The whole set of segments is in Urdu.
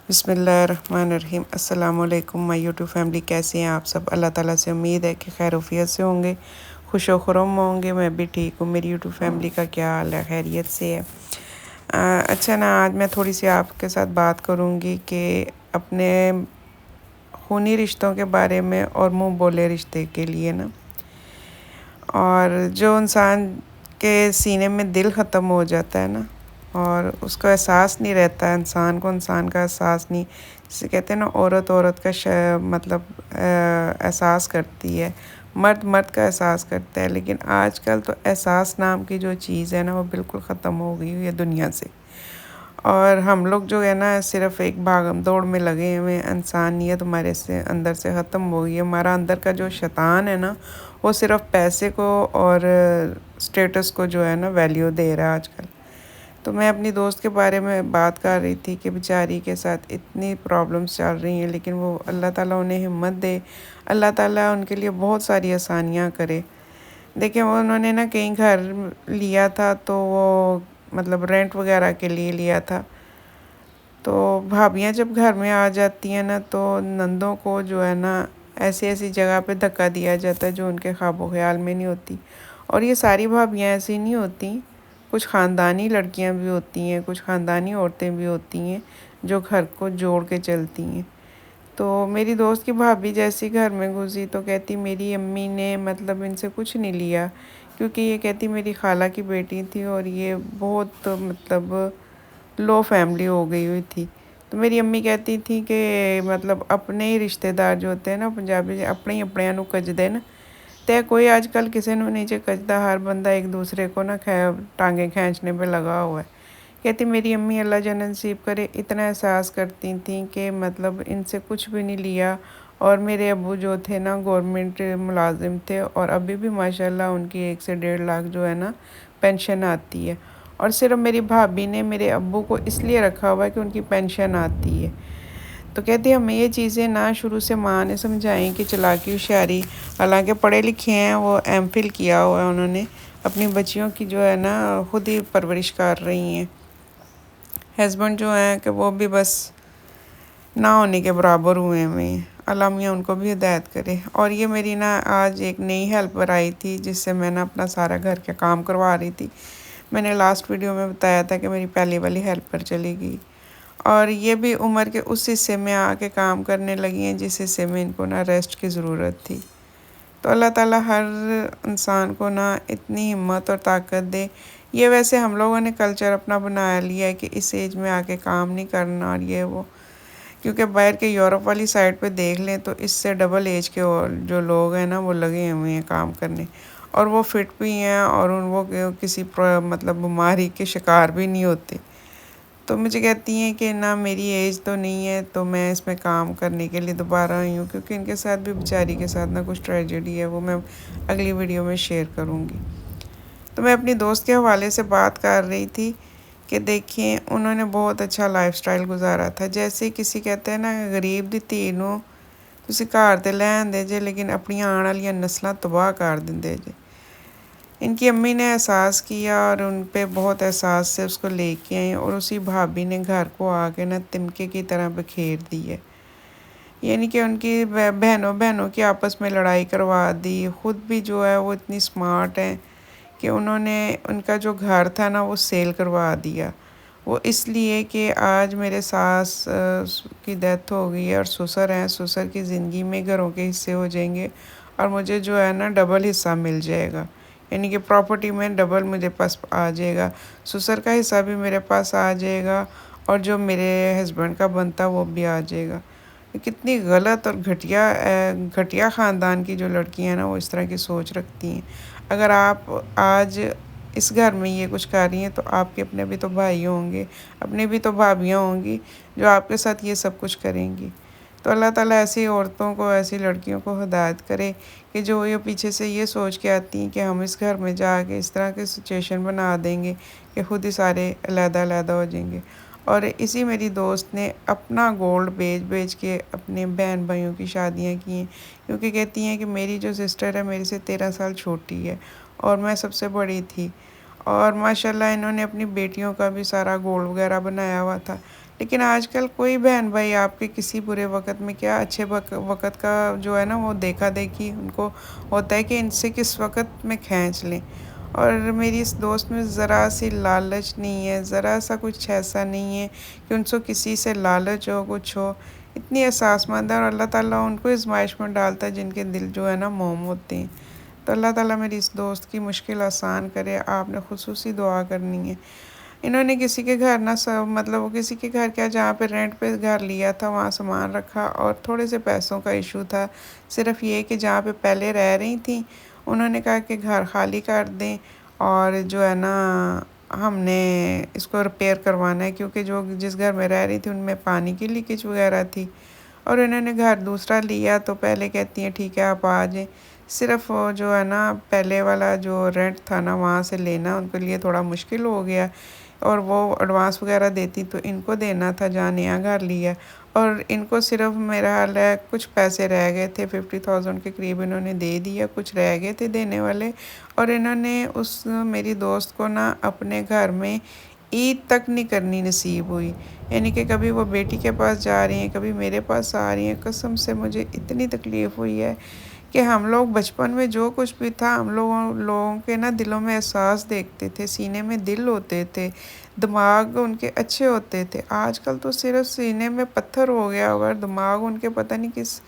بسم اللہ الرحمن الرحیم۔ السلام علیکم مائی یوٹیوب فیملی، کیسے ہیں آپ سب؟ اللہ تعالیٰ سے امید ہے کہ خیر وفیت سے ہوں گے، خوش و خرم ہوں گے۔ میں بھی ٹھیک ہوں۔ میری یوٹیوب فیملی کا کیا حال ہے؟ خیریت سے ہے؟ اچھا نا، آج میں تھوڑی سی آپ کے ساتھ بات کروں گی کہ اپنے خونی رشتوں کے بارے میں اور منہ بولے رشتے کے لیے نا، اور جو انسان کے سینے میں دل ختم ہو جاتا ہے نا، اور اس کو احساس نہیں رہتا ہے، انسان کا احساس نہیں، جسے کہتے ہیں نا عورت کا مطلب احساس کرتی ہے، مرد کا احساس کرتا ہے، لیکن آج کل تو احساس نام کی جو چیز ہے نا وہ بالکل ختم ہو گئی ہوئی ہے دنیا سے۔ اور ہم لوگ جو ہے نا صرف ایک بھاگم دوڑ میں لگے ہوئے، انسانیت ہمارے سے اندر سے ختم ہو گئی ہے۔ ہمارا اندر کا جو شیطان ہے نا وہ صرف پیسے کو اور سٹیٹس کو جو ہے نا ویلیو دے رہا ہے آج کل۔ تو میں اپنی دوست کے بارے میں بات کر رہی تھی کہ بیچاری کے ساتھ اتنی پرابلمس چل رہی ہیں، لیکن وہ اللہ تعالیٰ انہیں ہمت دے، اللہ تعالیٰ ان کے لیے بہت ساری آسانیاں کرے۔ دیکھیں، انہوں نے نا کہیں گھر لیا تھا، تو وہ مطلب رینٹ وغیرہ کے لیے لیا تھا، تو بھابیاں جب گھر میں آ جاتی ہیں نا تو نندوں کو جو ہے نا ایسی جگہ پہ دھکا دیا جاتا ہے جو ان کے خواب و خیال میں نہیں ہوتی۔ اور یہ ساری بھابیاں ایسی نہیں ہوتی، کچھ خاندانی لڑکیاں بھی ہوتی ہیں، کچھ خاندانی عورتیں بھی ہوتی ہیں جو گھر کو جوڑ کے چلتی ہیں۔ تو میری دوست کی بھابھی جیسی گھر میں گھسی تو کہتی میری امی نے مطلب ان سے کچھ نہیں لیا، کیونکہ یہ کہتی میری خالہ کی بیٹی تھی اور یہ بہت مطلب لو فیملی ہو گئی ہوئی تھی۔ تو میری امی کہتی تھی کہ مطلب اپنے ہی رشتہ دار جو ہوتے ہیں نا پنجابی، اپنے نو کجدے نا، تے کوئی آج کل کسی نو نیچے کجدا، ہر بندہ ایک دوسرے کو نا ٹانگیں کھینچنے پہ لگا ہوا ہے۔ کہتی میری امی اللہ جنت نصیب کرے اتنا احساس کرتی تھیں کہ مطلب ان سے کچھ بھی نہیں لیا، اور میرے ابو جو تھے نا گورنمنٹ ملازم تھے، اور ابھی بھی ماشاءاللہ ان کی 1 سے 1.5 لاکھ جو ہے نا پینشن آتی ہے، اور صرف میری بھابھی نے میرے ابو کو اس لیے رکھا ہوا ہے کہ ان کی پینشن آتی ہے۔ تو کہتی ہمیں یہ چیزیں نہ شروع سے ماں نے سمجھائیں کہ چلاکی ہوشیاری، حالانکہ پڑھے لکھے ہیں، وہ ایم فل کیا ہوا ہے انہوں نے، اپنی بچیوں کی جو ہے نا خود ہی پرورش کر رہی ہیں۔ ہسبینڈ جو ہیں کہ وہ بھی بس نہ ہونے کے برابر ہوئے ہیں۔ اللہ میاں ان کو بھی ہدایت کرے۔ اور یہ میری نا آج ایک نئی ہیلپر آئی تھی جس سے میں نا اپنا سارا گھر کے کام کروا رہی تھی۔ میں نے لاسٹ ویڈیو میں بتایا تھا کہ میری پہلی والی ہیلپر چلی گئی، اور یہ بھی عمر کے اس حصے میں آ کے کام کرنے لگی ہیں جس حصے میں ان کو نا ریسٹ کی ضرورت تھی۔ تو اللہ تعالیٰ ہر انسان کو نا اتنی ہمت اور طاقت دے۔ یہ ویسے ہم لوگوں نے کلچر اپنا بنا لیا ہے کہ اس ایج میں آ کے کام نہیں کرنا، اور یہ وہ، کیونکہ باہر کے یورپ والی سائڈ پہ دیکھ لیں تو اس سے ڈبل ایج کے جو لوگ ہیں نا وہ لگے ہوئے ہیں کام کرنے، اور وہ فٹ بھی ہیں، اور وہ کسی مطلب بیماری کے شکار بھی نہیں ہوتے۔ تو مجھے کہتی ہیں کہ نہ میری ایج تو نہیں ہے تو میں اس میں کام کرنے کے لیے دوبارہ آئی ہوں، کیونکہ ان کے ساتھ بھی بیچاری کے ساتھ نہ کچھ ٹریجڈی ہے، وہ میں اگلی ویڈیو میں شیئر کروں گی۔ تو میں اپنی دوست کے حوالے سے بات کر رہی تھی کہ دیکھیں انہوں نے بہت اچھا لائف سٹائل گزارا تھا، جیسے کسی کہتے ہیں نا غریب دی دھی نو تسی گھر تے لین دے جے لیکن اپنی آن والی نسلاں تباہ کر دے جے۔ ان کی امی نے احساس کیا اور ان پہ بہت احساس سے اس کو لے کے آئیں، اور اسی بھابھی نے گھر کو آ کے نا تمکے کی طرح بکھیر دی ہے، یعنی کہ ان کی بہنوں کی آپس میں لڑائی کروا دی۔ خود بھی جو ہے وہ اتنی سمارٹ ہیں کہ انہوں نے ان کا جو گھر تھا نا وہ سیل کروا دیا، وہ اس لیے کہ آج میرے ساس کی ڈیتھ ہو گئی ہے اور سسر ہیں، سسر کی زندگی میں گھروں کے حصے ہو جائیں گے، اور مجھے جو ہے نا ڈبل حصہ مل جائے گا، یعنی کہ پراپرٹی میں ڈبل مجھے پاس آ جائے گا، سسر کا حصہ بھی میرے پاس آ جائے گا، اور جو میرے ہسبینڈ کا بنتا وہ بھی آ جائے گا۔ کتنی غلط اور گھٹیا خاندان کی جو لڑکیاں ہیں نا وہ اس طرح کی سوچ رکھتی ہیں۔ اگر آپ آج اس گھر میں یہ کچھ کر رہی ہیں تو آپ کے اپنے بھی تو بھائی ہوں گے، اپنی بھی تو بھابیاں ہوں گی جو آپ کے ساتھ یہ سب کچھ کریں گی۔ تو اللہ تعالیٰ ایسی عورتوں کو، ایسی لڑکیوں کو ہدایت کرے کہ جو یہ پیچھے سے یہ سوچ کے آتی ہیں کہ ہم اس گھر میں جا کے اس طرح کی سچویشن بنا دیں گے کہ خود ہی سارے علیحدہ ہو جائیں گے۔ اور اسی میری دوست نے اپنا گولڈ بیچ کے اپنے بہن بھائیوں کی شادیاں کی ہیں، کیونکہ کہتی ہیں کہ میری جو سسٹر ہے میرے سے 13 سال چھوٹی ہے اور میں سب سے بڑی تھی، اور ماشاءاللہ انہوں نے اپنی بیٹیوں کا بھی سارا گولڈ وغیرہ بنایا ہوا تھا، لیکن آج کل کوئی بہن بھائی آپ کے کسی برے وقت میں کیا اچھے وقت کا جو ہے نا وہ دیکھا دیکھی ان کو ہوتا ہے کہ ان سے کس وقت میں کھینچ لیں۔ اور میری اس دوست میں ذرا سی لالچ نہیں ہے، ذرا سا کچھ ایسا نہیں ہے کہ ان سے کسی سے لالچ ہو کچھ ہو۔ اتنی احساس مند ہے، اور اللہ تعالیٰ ان کو آزمائش میں ڈالتا ہے جن کے دل جو ہے نا موم ہوتے ہیں۔ تو اللہ تعالیٰ میری اس دوست کی مشکل آسان کرے، آپ نے خصوصی دعا کرنی ہے۔ انہوں نے کسی کے گھر نہ مطلب وہ کسی کے گھر کیا جہاں پہ رینٹ پہ گھر لیا تھا وہاں سامان رکھا، اور تھوڑے سے پیسوں کا ایشو تھا، صرف یہ کہ جہاں پہ پہلے رہ رہی تھیں انہوں نے کہا کہ گھر خالی کر دیں، اور جو ہے نا ہم نے اس کو ریپیئر کروانا ہے، کیونکہ جو جس گھر میں رہ رہی تھی ان میں پانی کی لیکیج وغیرہ تھی، اور انہوں نے گھر دوسرا لیا تو پہلے کہتی ہیں ٹھیک ہے آپ آ جائیں، صرف جو ہے نا پہلے والا جو رینٹ تھا نا وہاں سے لینا ان کے لیے تھوڑا مشکل ہو گیا، اور وہ ایڈوانس وغیرہ دیتی تو ان کو دینا تھا جہاں نیا گھر لیا، اور ان کو صرف میرا حال ہے کچھ پیسے رہ گئے تھے 50,000 کے قریب انہوں نے دے دیا، کچھ رہ گئے تھے دینے والے، اور انہوں نے اس میری دوست کو نا اپنے گھر میں عید تک نہیں کرنی نصیب ہوئی، یعنی کہ کبھی وہ بیٹی کے پاس جا رہی ہیں کبھی میرے پاس آ رہی ہیں۔ قسم سے مجھے اتنی تکلیف ہوئی ہے کہ ہم لوگ بچپن میں جو کچھ بھی تھا ہم لوگوں کے نا دلوں میں احساس دیکھتے تھے، سینے میں دل ہوتے تھے، دماغ ان کے اچھے ہوتے تھے۔ آج کل تو صرف سینے میں پتھر ہو گیا، اور دماغ ان کے پتہ نہیں کس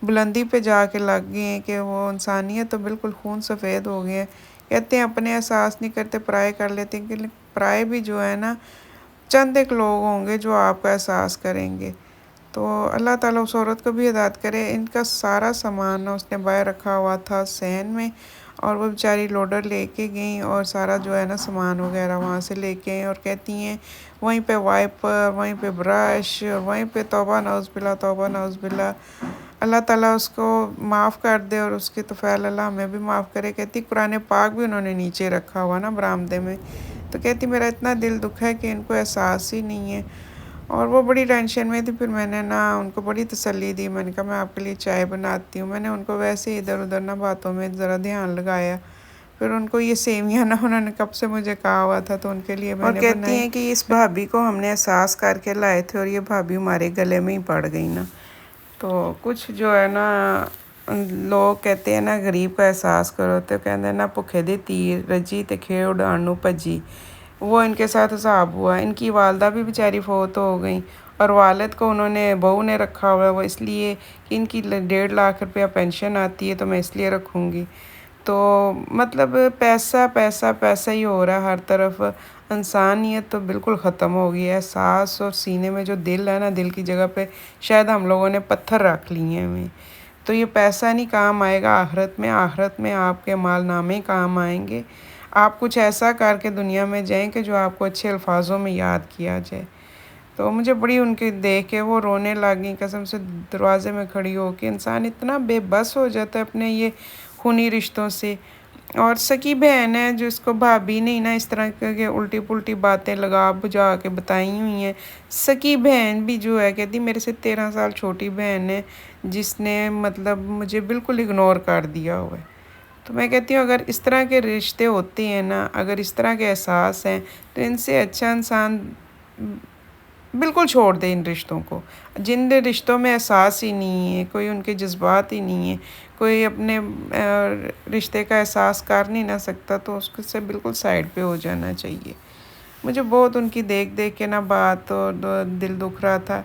بلندی پہ جا کے لگ گئے ہیں کہ وہ انسانیت تو بالکل خون سفید ہو گئے ہیں۔ کہتے ہیں اپنے احساس نہیں کرتے پرائے کر لیتے ہیں، کہ پرائے بھی جو ہے نا چند ایک لوگ ہوں گے جو آپ کا احساس کریں گے۔ تو اللہ تعالیٰ اس عورت کو بھی ہدایت کرے۔ ان کا سارا سامان اس نے باہر رکھا ہوا تھا سین میں، اور وہ بیچاری لوڈر لے کے گئیں اور سارا جو ہے نا سامان وغیرہ وہاں سے لے کے، اور کہتی ہیں وہیں پہ وائپر، وہیں پہ برش، وہیں پہ توبہ نعوذ باللہ توبہ نعوذ باللہ، اللہ تعالیٰ اس کو معاف کر دے اور اس کی توفیل اللہ ہمیں بھی معاف کرے۔ کہتی قرآن پاک بھی انہوں نے نیچے رکھا ہوا نا برآمدے میں، تو کہتی میرا اتنا دل دکھ ہے کہ ان کو احساس ہی نہیں ہے، اور وہ بڑی ٹینشن میں تھی۔ پھر میں نے نا ان کو بڑی تسلی دی، میں نے کہا میں آپ کے لیے چائے بناتی ہوں، میں نے ان کو ویسے ادھر ادھر نہ باتوں میں ذرا دھیان لگایا۔ پھر ان کو یہ سیویاں نا انہوں نے کب سے مجھے کہا ہوا تھا تو ان کے لیے میں نے بنائی، اور کہتی ہیں کہ اس بھابھی کو ہم نے احساس کر کے لائے تھے اور یہ بھابھی ہمارے گلے میں ہی پڑ گئی نا۔ تو کچھ جو ہے نا لوگ کہتے ہیں نا غریب کا احساس کرو، تو کہتے ہیں نا بھکھے دی تیر رجی تے کھے اڑان نو بھجی، وہ ان کے ساتھ حساب ہوا۔ ان کی والدہ بھی بیچاری فوت ہو گئیں، اور والد کو انہوں نے بہو نے رکھا ہوا ہے، وہ اس لیے کہ ان کی 1.5 لاکھ پینشن آتی ہے تو میں اس لیے رکھوں گی۔ تو مطلب پیسہ پیسہ پیسہ ہی ہو رہا ہے ہر طرف، انسانیت تو بالکل ختم ہو گئی ہے۔ احساس اور سینے میں جو دل ہے نا، دل کی جگہ پہ شاید ہم لوگوں نے پتھر رکھ لیے ہیں۔ تو یہ پیسہ نہیں کام آئے گا آخرت میں، آخرت میں آپ کے مال نامے کام آئیں گے۔ آپ کچھ ایسا کر کے دنیا میں جائیں کہ جو آپ کو اچھے الفاظوں میں یاد کیا جائے۔ تو مجھے بڑی ان کے دیکھ کے وہ رونے لگیں، قسم سے دروازے میں کھڑی ہو کے انسان اتنا بے بس ہو جاتا ہے اپنے یہ خونی رشتوں سے۔ اور سکی بہن ہے جو اس کو بھابھی نہیں نا اس طرح کے الٹی پلٹی باتیں لگا بجھا کے بتائی ہوئی ہیں۔ سکی بہن بھی جو ہے کہتی میرے سے 13 سال چھوٹی بہن ہے جس نے مطلب مجھے بالکل اگنور کر دیا ہوا ہے۔ تو میں کہتی ہوں اگر اس طرح کے رشتے ہوتے ہیں نا، اگر اس طرح کے احساس ہیں، تو ان سے اچھا انسان بالکل چھوڑ دے ان رشتوں کو۔ جن رشتوں میں احساس ہی نہیں ہے، کوئی ان کے جذبات ہی نہیں ہے، کوئی اپنے رشتے کا احساس کر نہیں نہ سکتا، تو اس سے بالکل سائڈ پہ ہو جانا چاہیے۔ مجھے بہت ان کی دیکھ دیکھ کے نا بات اور دل دکھ رہا تھا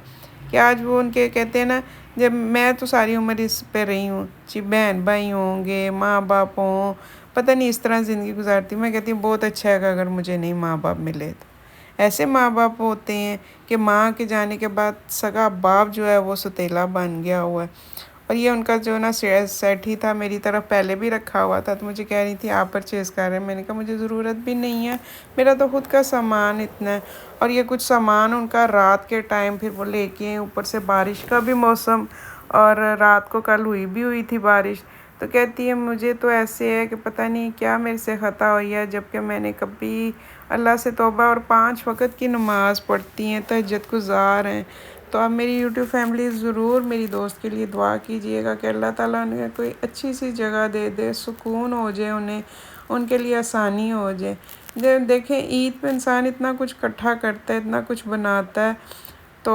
کہ آج وہ ان کے کہتے ہیں نا، جب میں تو ساری عمر اس پہ رہی ہوں، بہن بھائی ہوں گے، ماں باپ ہوں، پتہ نہیں اس طرح زندگی گزارتی ہوں۔ میں کہتی ہوں بہت اچھا ہے کہ اگر مجھے نہیں ماں باپ ملے، تو ایسے ماں باپ ہوتے ہیں کہ ماں کے جانے کے بعد سگا باپ جو ہے وہ ستیلا بن گیا ہوا ہے۔ اور یہ ان کا جو نا سیٹ ہی تھا میری طرف پہلے بھی رکھا ہوا تھا، تو مجھے کہہ رہی تھی آپ پرچیز کر رہے ہیں، میں نے کہا مجھے ضرورت بھی نہیں ہے، میرا تو خود کا سامان اتنا ہے۔ اور یہ کچھ سامان ان کا رات کے ٹائم پھر وہ لے کے اوپر سے بارش کا بھی موسم، اور رات کو کل ہوئی تھی بارش، تو کہتی ہے مجھے تو ایسے ہے کہ پتہ نہیں کیا میرے سے خطا ہوئی ہے، جب کہ میں نے کبھی اللہ سے توبہ، اور 5 وقت کی نماز پڑھتی ہیں، تہجد گزار ہیں۔ تو آپ میری یوٹیوب فیملی ضرور میری دوست کے لیے دعا کیجئے گا کہ اللہ تعالیٰ انہیں کوئی اچھی سی جگہ دے دے، سکون ہو جائے انہیں، ان کے لیے آسانی ہو جائے۔ دیکھیں عید پہ انسان اتنا کچھ اکٹھا کرتا ہے، اتنا کچھ بناتا ہے، تو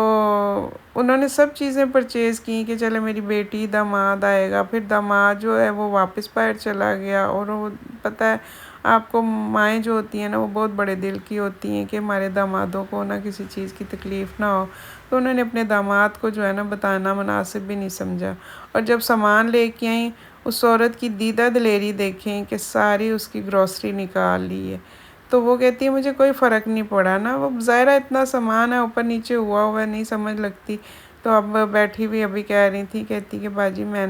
انہوں نے سب چیزیں پرچیز کی کہ چلے میری بیٹی داماد آئے گا، پھر داماد جو ہے وہ واپس باہر چلا گیا، اور وہ پتہ ہے آپ کو مائیں جو ہوتی ہیں نا وہ بہت بڑے دل کی ہوتی ہیں کہ ہمارے دامادوں کو نہ کسی چیز کی تکلیف نہ ہو، تو انہوں نے اپنے داماد کو جو ہے نا بتانا مناسب بھی نہیں سمجھا، اور جب سامان لے کے آئیں اس عورت کی دیدہ دلیری دیکھیں کہ ساری اس کی گروسری نکال لی ہے، تو وہ کہتی ہے مجھے کوئی فرق نہیں پڑا نا، وہ ظاہرہ اتنا سامان ہے اوپر نیچے ہوا نہیں سمجھ لگتی، تو اب بیٹھی ہوئی ابھی کہہ رہی تھی، کہتی کہ باجی میں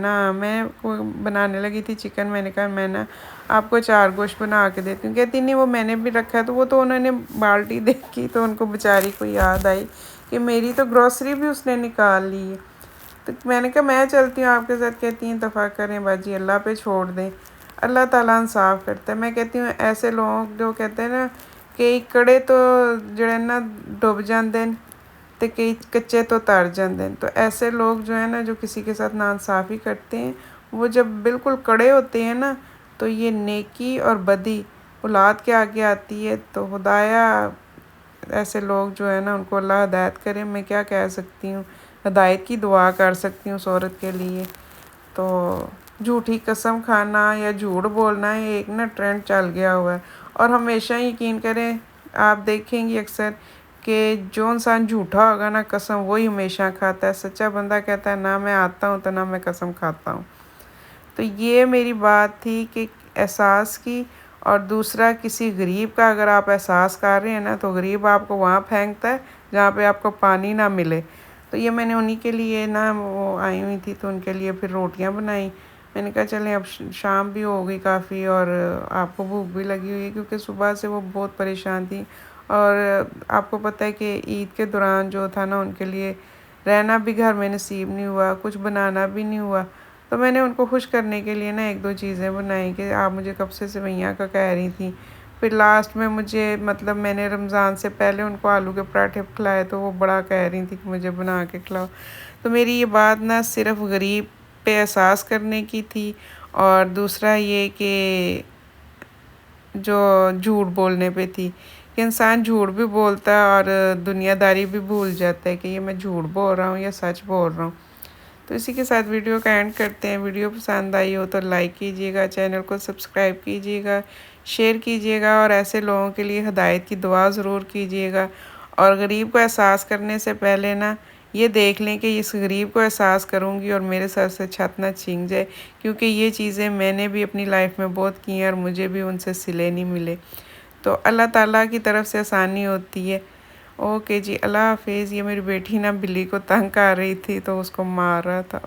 بنانے لگی تھی چکن، میں نے کہا میں نا آپ کو 4 گوشت بنا کے دیتی ہوں، کہتی نہیں وہ میں نے بھی رکھا ہے، تو وہ تو انہوں نے بالٹی دیکھی تو ان کو بیچاری کو یاد آئی کہ میری تو گروسری بھی اس نے نکال لی ہے، تو میں نے کہا میں چلتی ہوں آپ کے ساتھ، کہتی ہیں اتفاق کریں باجی اللہ پہ چھوڑ دیں، اللہ تعالیٰ انصاف کرتا ہے۔ میں کہتی ہوں ایسے لوگ جو کہتے ہیں نا کہ کڑے تو جڑے نا ڈب جاندے ہیں تے کئی کچے تو تر جاندے ہیں، تو ایسے لوگ جو ہیں نا جو کسی کے ساتھ ناانصافی کرتے ہیں، وہ جب بالکل کڑے ہوتے ہیں نا تو یہ نیکی اور بدی اولاد کے آگے آتی ہے، تو خدایا ایسے لوگ جو ہے نا ان کو اللہ ہدایت کرے، میں کیا کہہ سکتی ہوں، ہدایت کی دعا کر سکتی ہوں اس عورت کے لیے۔ تو جھوٹی قسم کھانا یا جھوٹ بولنا یہ ایک نا ٹرینڈ چل گیا ہوا ہے، اور ہمیشہ یقین کریں آپ دیکھیں گے اکثر کہ جو انسان جھوٹا ہوگا نا قسم وہی ہمیشہ کھاتا ہے، سچا بندہ کہتا ہے نہ میں آتا ہوں تو نہ میں قسم کھاتا ہوں۔ تو یہ میری بات تھی کہ احساس کی، اور دوسرا کسی غریب کا اگر آپ احساس کر رہے ہیں نا تو غریب آپ کو وہاں پھینکتا ہے جہاں پہ آپ کو پانی نہ ملے، تو یہ میں نے انہی کے لیے نا وہ آئی ہوئی تھی تو ان کے لیے پھر روٹیاں بنائیں، میں نے کہا چلیں اب شام بھی ہو گئی کافی اور آپ کو بھوک بھی لگی ہوئی ہے، کیونکہ صبح سے وہ بہت پریشان تھی، اور آپ کو پتہ ہے کہ عید کے دوران جو تھا نا ان کے لیے رہنا بھی گھر میں نصیب نہیں ہوا، کچھ بنانا بھی نہیں ہوا، تو میں نے ان کو خوش کرنے کے لیے نا 1-2 چیزیں بنائیں کہ آپ مجھے کب سے سویاں کا کہہ رہی تھیں، پھر لاسٹ میں مجھے مطلب میں نے رمضان سے پہلے ان کو آلو کے پراٹھے کھلائے تو وہ بڑا کہہ رہی تھی کہ مجھے بنا کے کھلاؤ، تو میری یہ بات نہ صرف غریب پہ احساس کرنے کی تھی، اور دوسرا یہ کہ جو جھوٹ بولنے پہ تھی کہ انسان جھوٹ بھی بولتا ہے اور دنیا داری بھی بھول جاتا ہے کہ یہ میں جھوٹ بول رہا ہوں یا سچ بول رہا ہوں۔ تو اسی کے ساتھ ویڈیو کا اینڈ کرتے ہیں، ویڈیو پسند آئی ہو تو لائک کیجیے گا، چینل کو سبسکرائب کیجیے گا، شیئر کیجیے گا، اور ایسے لوگوں کے لیے ہدایت کی دعا ضرور کیجیے گا، اور غریب کو احساس کرنے سے پہلے نا یہ دیکھ لیں کہ اس غریب کو احساس کروں گی اور میرے سر سے چھت نہ چھین جائے، کیونکہ یہ چیزیں میں نے بھی اپنی لائف میں بہت کی ہیں اور مجھے بھی ان سے صلے نہیں ملے، تو اللہ تعالیٰ کی طرف سے آسانی ہوتی ہے۔ اوکے جی، اللہ حافظ۔ یہ میری بیٹی نا بلی کو تنگ کر رہی تھی تو اس کو مار رہا تھا۔